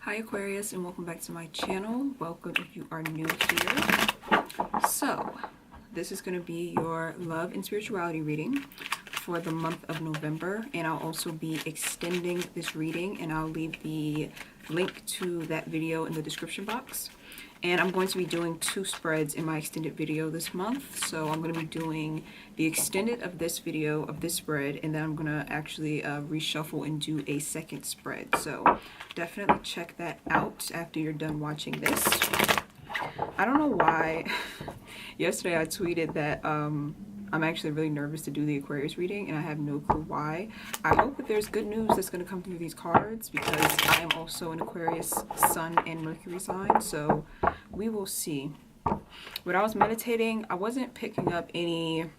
Hi Aquarius, and welcome back to my channel. Welcome if you are new here. So this is going to be your love and spirituality reading for the month of November, and I'll also be extending this reading, and I'll leave the link to that video in the description box. And I'm going to be doing 2 spreads in my extended video this month. So I'm going to be doing the extended of this video of this spread, and then I'm going to actually reshuffle and do a second spread. So definitely check that out after you're done watching this. I don't know why yesterday I tweeted that I'm actually really nervous to do the Aquarius reading, and I have no clue why. I hope that there's good news that's going to come through these cards, because I am also an Aquarius Sun and Mercury sign, so we will see. When I was meditating, I wasn't picking up any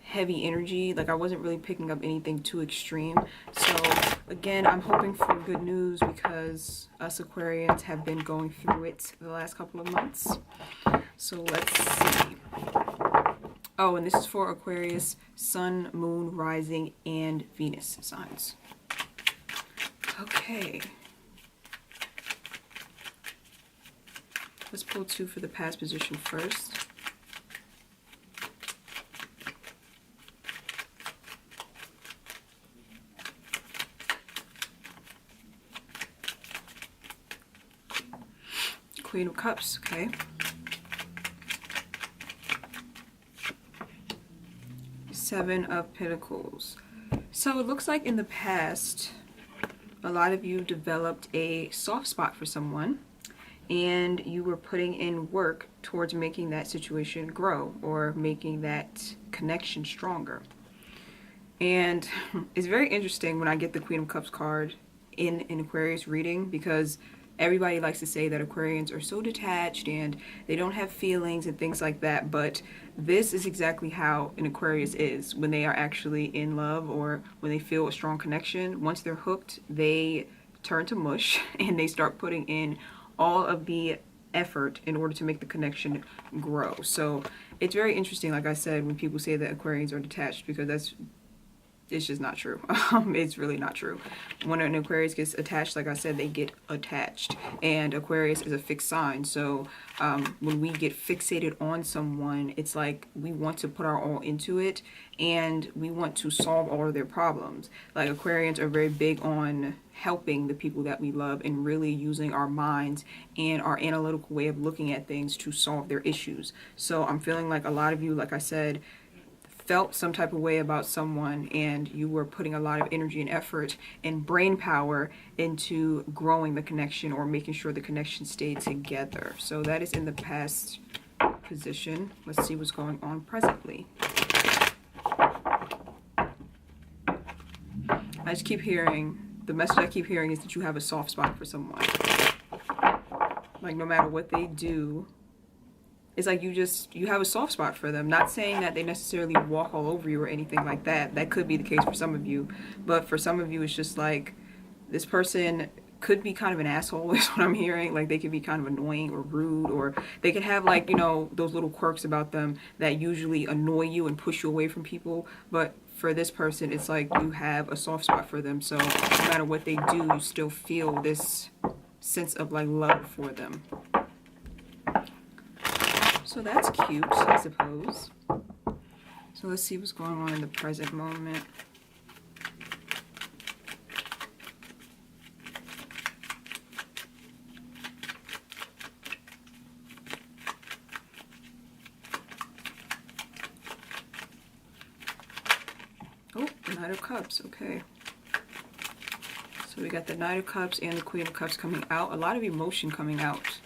heavy energy, like I wasn't really picking up anything too extreme. So again, I'm hoping for good news, because us Aquarians have been going through it the last couple of months. So let's see. Oh, and this is for Aquarius, Sun, Moon, Rising, and Venus signs. Okay. Let's pull 2 for the past position first. Queen of Cups, okay. Seven of Pentacles. So it looks like in the past, a lot of you developed a soft spot for someone, and you were putting in work towards making that situation grow or making that connection stronger. And it's very interesting when I get the Queen of Cups card in an Aquarius reading, because everybody likes to say that Aquarians are so detached and they don't have feelings and things like that, but this is exactly how an Aquarius is when they are actually in love, or when they feel a strong connection. Once they're hooked, they turn to mush and they start putting in all of the effort in order to make the connection grow. So it's very interesting, like I said, when people say that Aquarians are detached, because it's just not true. It's really not true. When an Aquarius gets attached, like I said, they get attached. And Aquarius is a fixed sign. So when we get fixated on someone, it's like we want to put our all into it, and we want to solve all of their problems. Like Aquarians are very big on helping the people that we love and really using our minds and our analytical way of looking at things to solve their issues. So I'm feeling like a lot of you, like I said, felt some type of way about someone, and you were putting a lot of energy and effort and brain power into growing the connection or making sure the connection stayed together. So that is in the past position. Let's see what's going on presently. I just keep hearing, the message I keep hearing is that you have a soft spot for someone. Like no matter what they do, it's like you have a soft spot for them. Not saying that they necessarily walk all over you or anything like that. That could be the case for some of you. But for some of you, it's just like this person could be kind of an asshole is what I'm hearing. Like they could be kind of annoying or rude, or they could have, like, you know, those little quirks about them that usually annoy you and push you away from people. But for this person, it's like you have a soft spot for them. So no matter what they do, you still feel this sense of like love for them. So that's cute, I suppose. So let's see what's going on in the present moment. Oh, the Knight of Cups, okay. So we got the Knight of Cups and the Queen of Cups coming out. A lot of emotion coming out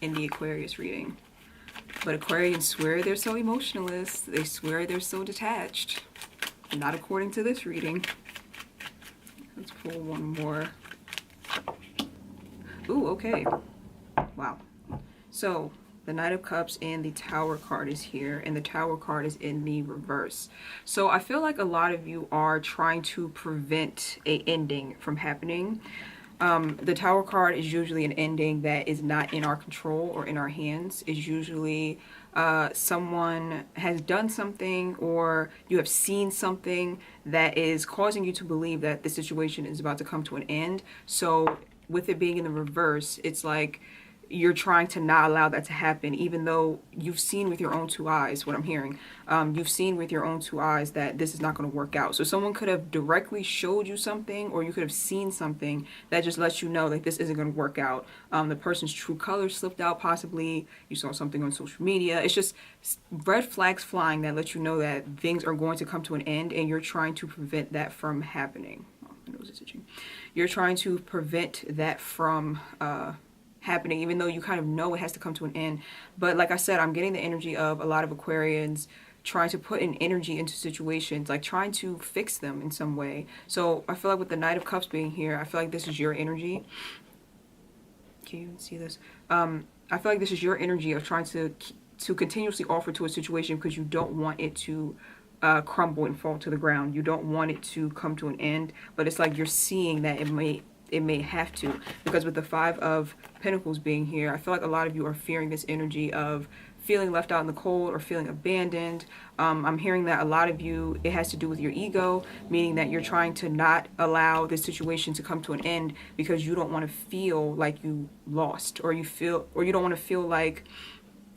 in the Aquarius reading. But Aquarians swear they're so emotionless. They swear they're so detached. Not according to this reading. Let's pull one more. Ooh, okay. Wow. So the Knight of Cups and the Tower card is here, and the Tower card is in the reverse. So I feel like a lot of you are trying to prevent an ending from happening. The Tower card is usually an ending that is not in our control or in our hands. It's usually someone has done something, or you have seen something that is causing you to believe that the situation is about to come to an end. So with it being in the reverse, it's like you're trying to not allow that to happen, even though you've seen with your own two eyes, what I'm hearing, you've seen with your own two eyes that this is not going to work out. So someone could have directly showed you something, or you could have seen something that just lets you know that this isn't going to work out. The person's true colors slipped out, possibly you saw something on social media. It's just red flags flying that let you know that things are going to come to an end, and you're trying to prevent that from happening. Oh, my nose is itching. You're trying to prevent that from happening, even though you kind of know it has to come to an end. But like I said, I'm getting the energy of a lot of Aquarians trying to put an energy into situations, like trying to fix them in some way. So I feel like with the Knight of Cups being here, I feel like this is your energy. Can you even see this? I feel like this is your energy of trying to continuously offer to a situation because you don't want it to crumble and fall to the ground. You don't want it to come to an end, but it's like you're seeing that it may have to, because with the Five of Pentacles being here, I feel like a lot of you are fearing this energy of feeling left out in the cold or feeling abandoned. I'm hearing that a lot of you, it has to do with your ego, meaning that you're trying to not allow this situation to come to an end because you don't want to feel like you lost, or you don't want to feel like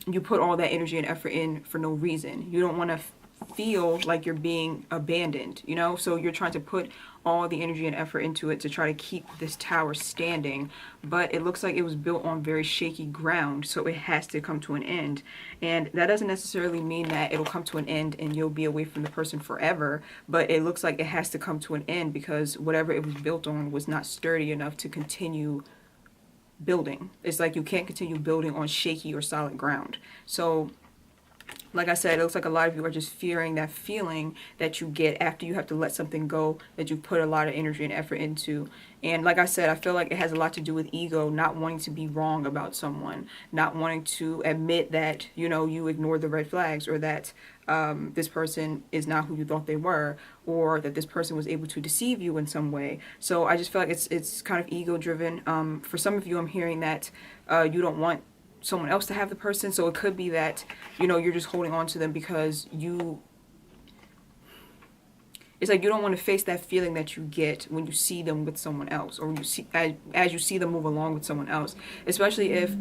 you put all that energy and effort in for no reason. You don't want to feel like you're being abandoned, you know? So you're trying to put all the energy and effort into it to try to keep this tower standing, but it looks like it was built on very shaky ground, so it has to come to an end. And that doesn't necessarily mean that it'll come to an end and you'll be away from the person forever, but it looks like it has to come to an end because whatever it was built on was not sturdy enough to continue building. It's like you can't continue building on shaky or solid ground. So like I said, it looks like a lot of you are just fearing that feeling that you get after you have to let something go that you've put a lot of energy and effort into. And like I said, I feel like it has a lot to do with ego, not wanting to be wrong about someone, not wanting to admit that, you know, you ignored the red flags, or that this person is not who you thought they were, or that this person was able to deceive you in some way. So I just feel like it's kind of ego driven. For some of you, I'm hearing that you don't want someone else to have the person, so it could be that, you know, you're just holding on to them because it's like you don't want to face that feeling that you get when you see them with someone else, or you see as you see them move along with someone else, especially if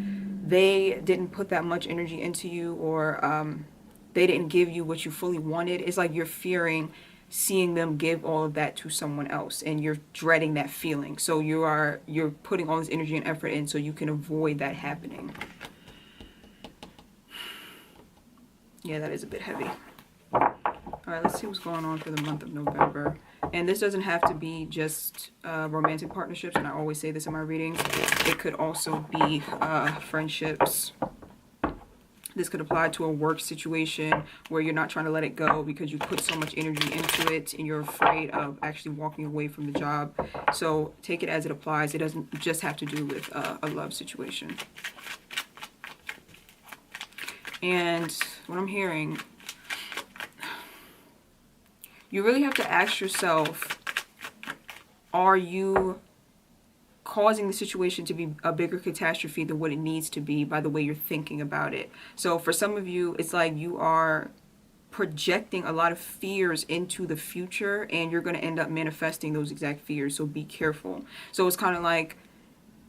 they didn't put that much energy into you, or they didn't give you what you fully wanted. It's like you're fearing seeing them give all of that to someone else, and you're dreading that feeling. So you're putting all this energy and effort in so you can avoid that happening. Yeah, that is a bit heavy. All right, let's see what's going on for the month of November. And this doesn't have to be just romantic partnerships, and I always say this in my readings. It could also be friendships. This could apply to a work situation where you're not trying to let it go because you put so much energy into it and you're afraid of actually walking away from the job. So take it as it applies. It doesn't just have to do with a love situation. And what I'm hearing, you really have to ask yourself, are you causing the situation to be a bigger catastrophe than what it needs to be by the way you're thinking about it? So for some of you, it's like you are projecting a lot of fears into the future, and you're going to end up manifesting those exact fears. So be careful. So it's kind of like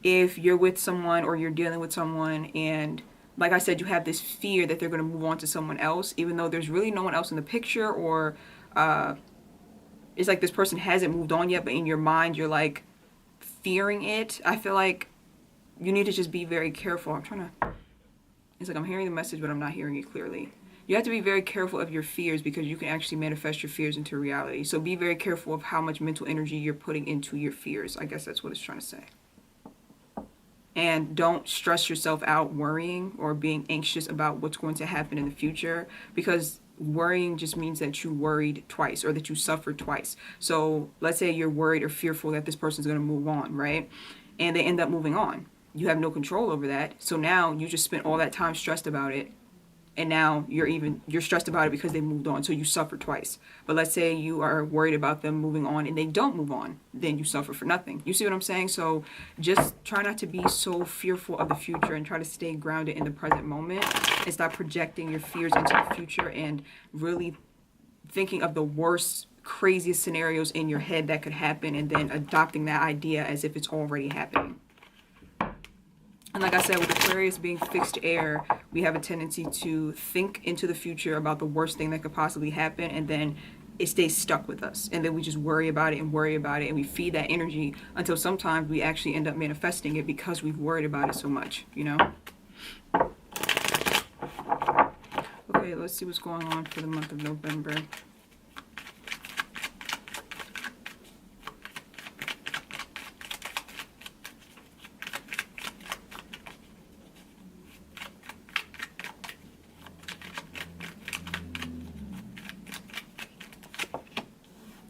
if you're with someone or you're dealing with someone, and like I said, you have this fear that they're going to move on to someone else, even though there's really no one else in the picture, or it's like this person hasn't moved on yet, but in your mind you're like fearing it. I feel like you need to just be very careful. It's like I'm hearing the message, but I'm not hearing it clearly. You have to be very careful of your fears because you can actually manifest your fears into reality. So be very careful of how much mental energy you're putting into your fears. I guess that's what it's trying to say. And don't stress yourself out worrying or being anxious about what's going to happen in the future, because worrying just means that you worried twice, or that you suffered twice. So let's say you're worried or fearful that this person's going to move on, right? And they end up moving on. You have no control over that. So now you just spent all that time stressed about it, and now you're stressed about it because they moved on, so you suffer twice. But let's say you are worried about them moving on and they don't move on, then you suffer for nothing. You see what I'm saying? So just try not to be so fearful of the future, and try to stay grounded in the present moment, and stop projecting your fears into the future and really thinking of the worst, craziest scenarios in your head that could happen, and then adopting that idea as if it's already happening. And like I said, with Aquarius being fixed air, we have a tendency to think into the future about the worst thing that could possibly happen, and then it stays stuck with us. And then we just worry about it and worry about it, and we feed that energy until sometimes we actually end up manifesting it because we've worried about it so much, you know? Okay, let's see what's going on for the month of November.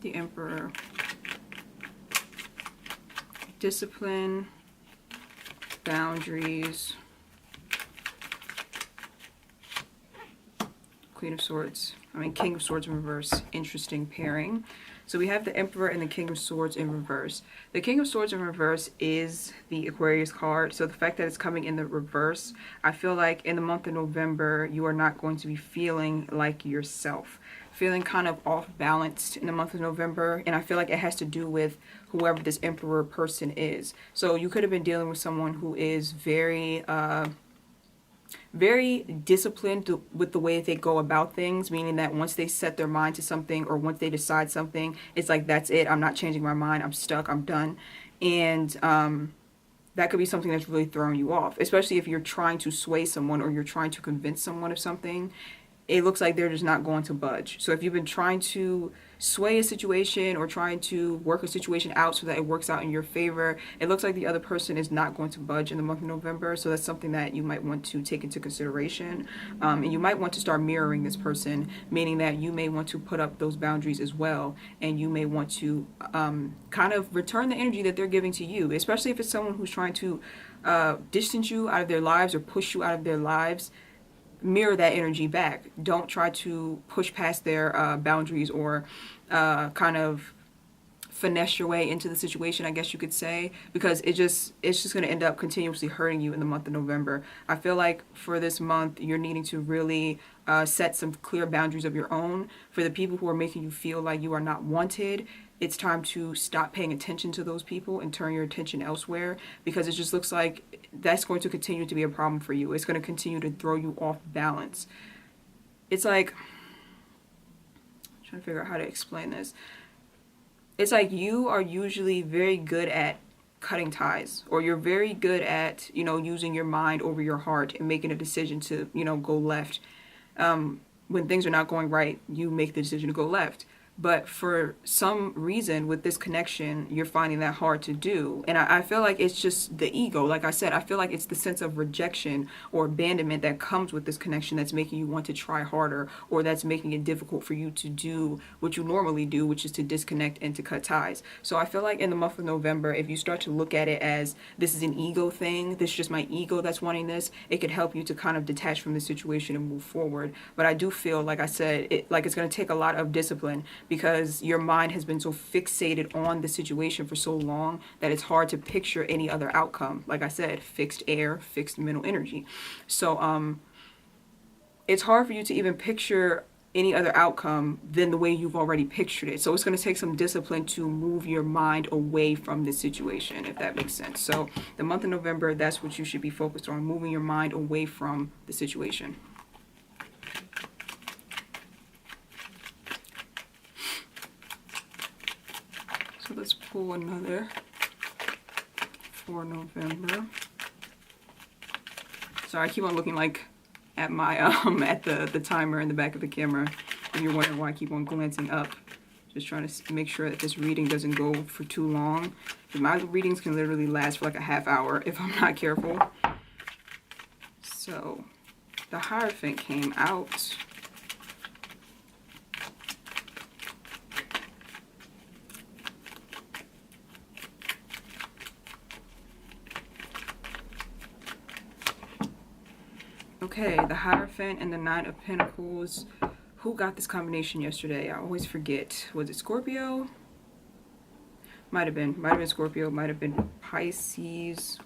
The Emperor. Discipline, boundaries, Queen of Swords. King of Swords in reverse. Interesting pairing. So we have the Emperor and the King of Swords in reverse. The King of Swords in reverse is the Aquarius card. So the fact that it's coming in the reverse, I feel like in the month of November, you are not going to be feeling like yourself. Feeling kind of off balanced in the month of November, and I feel like it has to do with whoever this Emperor person is. So you could have been dealing with someone who is very disciplined with the way that they go about things, meaning that once they set their mind to something or once they decide something, it's like, that's it, I'm not changing my mind, I'm stuck, I'm done. And that could be something that's really throwing you off, especially if you're trying to sway someone or you're trying to convince someone of something. It looks like they're just not going to budge. So if you've been trying to sway a situation or trying to work a situation out so that it works out in your favor, it looks like the other person is not going to budge in the month of November. So that's something that you might want to take into consideration. And you might want to start mirroring this person, meaning that you may want to put up those boundaries as well. And you may want to kind of return the energy that they're giving to you, especially if it's someone who's trying to distance you out of their lives or push you out of their lives. Mirror that energy back. Don't try to push past their boundaries or kind of finesse your way into the situation, I guess you could say, because it's just going to end up continuously hurting you in the month of November. I feel like for this month, you're needing to really set some clear boundaries of your own. For the people who are making you feel like you are not wanted, it's time to stop paying attention to those people and turn your attention elsewhere, because it just looks like that's going to continue to be a problem for you. It's going to continue to throw you off balance. It's like, I'm trying to figure out how to explain this. It's like you are usually very good at cutting ties, or you're very good at, using your mind over your heart and making a decision to, go left. When things are not going right, you make the decision to go left. But for some reason with this connection, you're finding that hard to do. And I feel like it's just the ego. Like I said, I feel like it's the sense of rejection or abandonment that comes with this connection that's making you want to try harder, or that's making it difficult for you to do what you normally do, which is to disconnect and to cut ties. So I feel like in the month of November, if you start to look at it as this is an ego thing, this is just my ego that's wanting this, it could help you to kind of detach from the situation and move forward. But I do feel, like I said, it's going to take a lot of discipline, because your mind has been so fixated on the situation for so long that it's hard to picture any other outcome. Like I said, fixed air, fixed mental energy. So it's hard for you to even picture any other outcome than the way you've already pictured it. So it's going to take some discipline to move your mind away from this situation, if that makes sense. So the month of November, that's what you should be focused on, moving your mind away from the situation. So let's pull another for November. Sorry, I keep on looking like at my at the timer in the back of the camera, and you're wondering why I keep on glancing up. Just trying to make sure that this reading doesn't go for too long. My readings can literally last for like a half hour if I'm not careful. So the Hierophant came out. Okay, the Hierophant and the Nine of Pentacles. Who got this combination yesterday? I always forget. Was it Scorpio? Might have been Scorpio, might have been Pisces.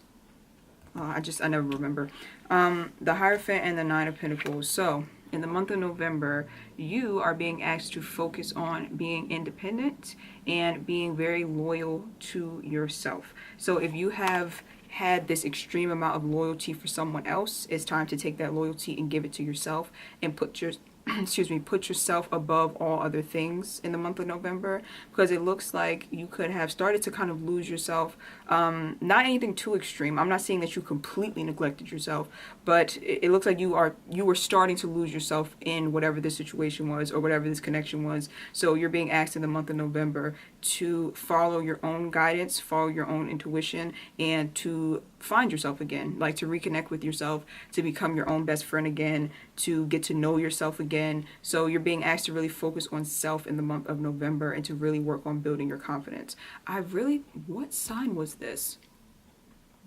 I never remember. The Hierophant and the Nine of Pentacles. So in the month of November, you are being asked to focus on being independent and being very loyal to yourself. So if you have had this extreme amount of loyalty for someone else, it's time to take that loyalty and give it to yourself and put your excuse me, put yourself above all other things in the month of November, because it looks like you could have started to kind of lose yourself. Not anything too extreme. I'm not saying that you completely neglected yourself, but it looks like you were starting to lose yourself in whatever this situation was or whatever this connection was. So you're being asked in the month of November to follow your own guidance, follow your own intuition, and to find yourself again, like to reconnect with yourself, to become your own best friend again, to get to know yourself again. So you're being asked to really focus on self in the month of November and to really work on building your confidence. What sign was this?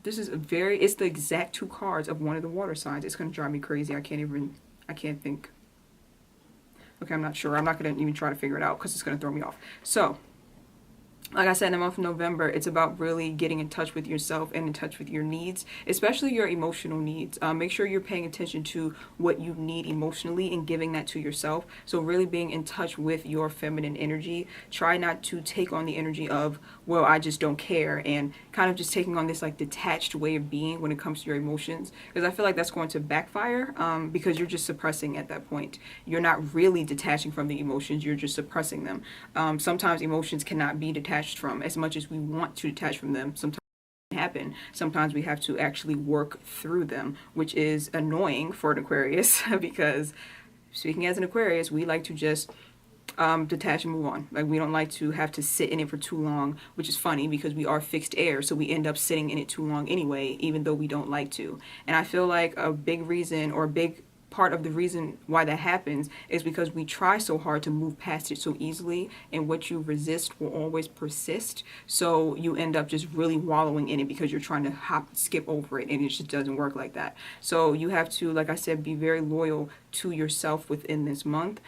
This is it's the exact 2 cards of one of the water signs. It's going to drive me crazy. I can't think. Okay, I'm not sure. I'm not going to even try to figure it out because it's going to throw me off. So, like I said, in the month of November, it's about really getting in touch with yourself and in touch with your needs, especially your emotional needs. Make sure you're paying attention to what you need emotionally and giving that to yourself. So really being in touch with your feminine energy. Try not to take on the energy of, well, I just don't care, and kind of just taking on this like detached way of being when it comes to your emotions, because I feel like that's going to backfire because you're just suppressing at that point. You're not really detaching from the emotions, you're just suppressing them. Sometimes emotions cannot be detached from as much as we want to detach from them. Sometimes happen. Sometimes we have to actually work through them, which is annoying for an Aquarius because speaking as an Aquarius, we like to just detach and move on. Like, we don't like to have to sit in it for too long, which is funny because we are fixed air, so we end up sitting in it too long anyway, even though we don't like to. And I feel like a big reason, or a big part of the reason why that happens, is because we try so hard to move past it so easily, and what you resist will always persist. So you end up just really wallowing in it because you're trying to skip over it, and it just doesn't work like that. So you have to, like I said, be very loyal to yourself within this month.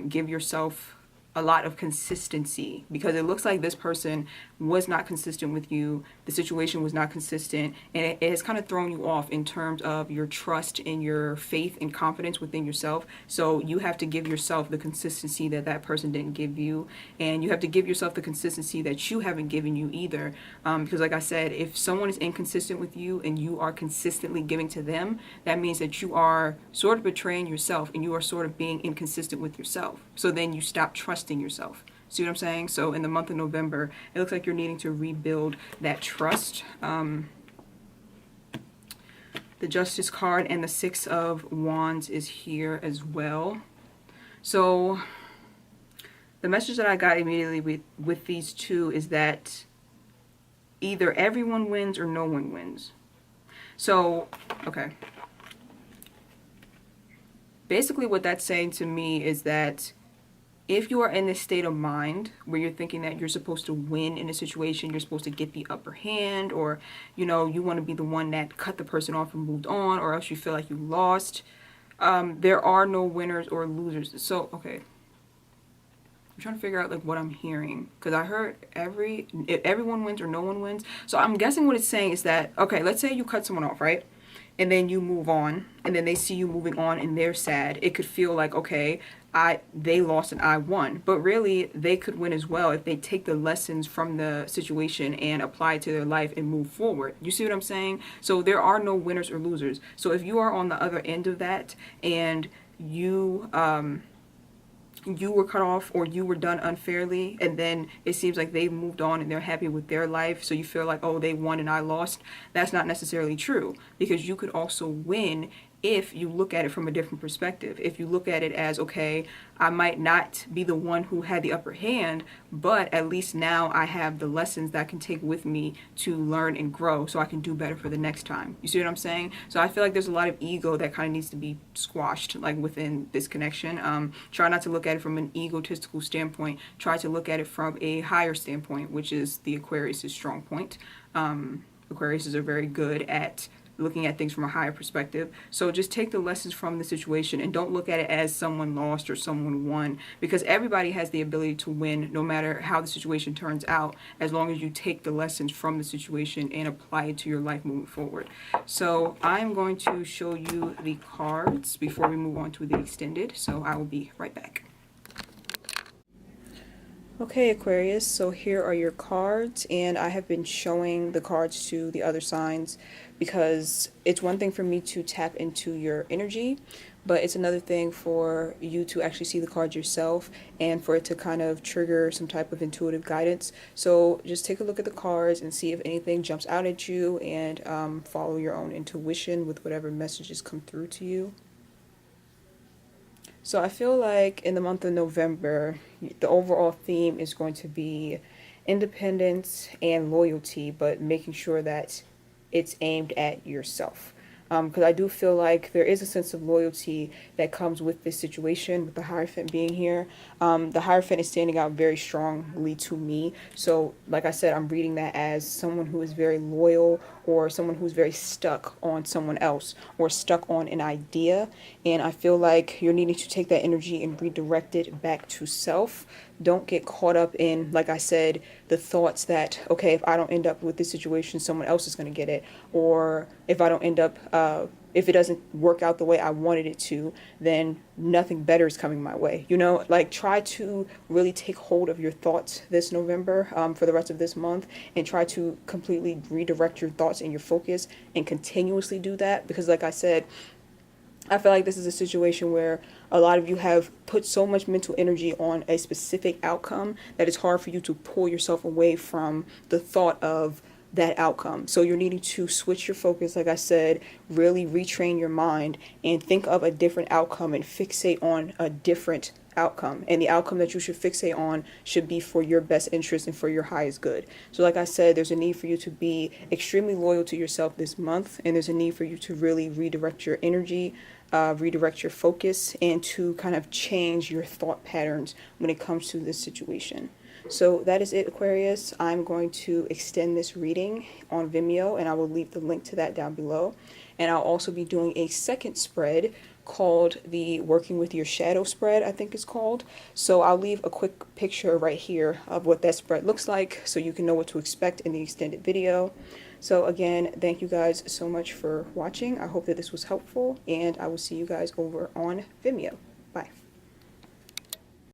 Give yourself a lot of consistency, because it looks like this person was not consistent with you. The situation was not consistent, and it has kind of thrown you off in terms of your trust and your faith and confidence within yourself. So you have to give yourself the consistency that that person didn't give you, and you have to give yourself the consistency that you haven't given you either. Because like I said, if someone is inconsistent with you and you are consistently giving to them, that means that you are sort of betraying yourself, and you are sort of being inconsistent with yourself. So then you stop trusting yourself. See what I'm saying? So in the month of November, it looks like you're needing to rebuild that trust. The Justice card and the 6 of Wands is here as well. So the message that I got immediately with these two is that either everyone wins or no one wins. So, okay. Basically what that's saying to me is that if you are in this state of mind where you're thinking that you're supposed to win in a situation, you're supposed to get the upper hand, or, you know, you want to be the one that cut the person off and moved on, or else you feel like you lost, there are no winners or losers. So, okay. I'm trying to figure out like what I'm hearing, because I heard if everyone wins or no one wins. So I'm guessing what it's saying is that, okay, let's say you cut someone off, right? And then you move on, and then they see you moving on and they're sad. It could feel like, okay, they lost and I won. But really, they could win as well if they take the lessons from the situation and apply it to their life and move forward. You see what I'm saying? So there are no winners or losers. So if you are on the other end of that, and you were cut off, or you were done unfairly, and then it seems like they've moved on and they're happy with their life, so you feel like, oh, they won and I lost, that's not necessarily true, because you could also win if you look at it from a different perspective. If you look at it as, okay, I might not be the one who had the upper hand, but at least now I have the lessons that I can take with me to learn and grow, so I can do better for the next time. You see what I'm saying? So I feel like there's a lot of ego that kind of needs to be squashed, like within this connection. Try not to look at it from an egotistical standpoint. Try to look at it from a higher standpoint, which is the Aquarius' strong point. Aquarius are very good at looking at things from a higher perspective. So just take the lessons from the situation and don't look at it as someone lost or someone won, because everybody has the ability to win no matter how the situation turns out, as long as you take the lessons from the situation and apply it to your life moving forward. So I'm going to show you the cards before we move on to the extended. So I will be right back. Okay, Aquarius, so here are your cards, and I have been showing the cards to the other signs because it's one thing for me to tap into your energy, but it's another thing for you to actually see the cards yourself and for it to kind of trigger some type of intuitive guidance. So just take a look at the cards and see if anything jumps out at you, and follow your own intuition with whatever messages come through to you. So I feel like in the month of November, the overall theme is going to be independence and loyalty, but making sure that it's aimed at yourself. Because I do feel like there is a sense of loyalty that comes with this situation, with the Hierophant being here. The Hierophant is standing out very strongly to me. So, like I said, I'm reading that as someone who is very loyal, or someone who's very stuck on someone else, or stuck on an idea. And I feel like you're needing to take that energy and redirect it back to self. Don't get caught up in, like I said, the thoughts that, okay, if I don't end up with this situation, someone else is going to get it. Or if I don't end up, if it doesn't work out the way I wanted it to, then nothing better is coming my way. You know, like try to really take hold of your thoughts this November, for the rest of this month, and try to completely redirect your thoughts and your focus and continuously do that. Because, like I said, I feel like this is a situation where a lot of you have put so much mental energy on a specific outcome that it's hard for you to pull yourself away from the thought of that outcome. So you're needing to switch your focus, like I said, really retrain your mind and think of a different outcome and fixate on a different outcome. And the outcome that you should fixate on should be for your best interest and for your highest good. So like I said, there's a need for you to be extremely loyal to yourself this month, and there's a need for you to really redirect your energy, redirect your focus, and to kind of change your thought patterns when it comes to this situation. So that is it, Aquarius. I'm going to extend this reading on Vimeo, and I will leave the link to that down below. And I'll also be doing a second spread called the Working with Your Shadow spread, I think it's called. So I'll leave a quick picture right here of what that spread looks like so you can know what to expect in the extended video. So again, thank you guys so much for watching. I hope that this was helpful, and I will see you guys over on Vimeo. Bye.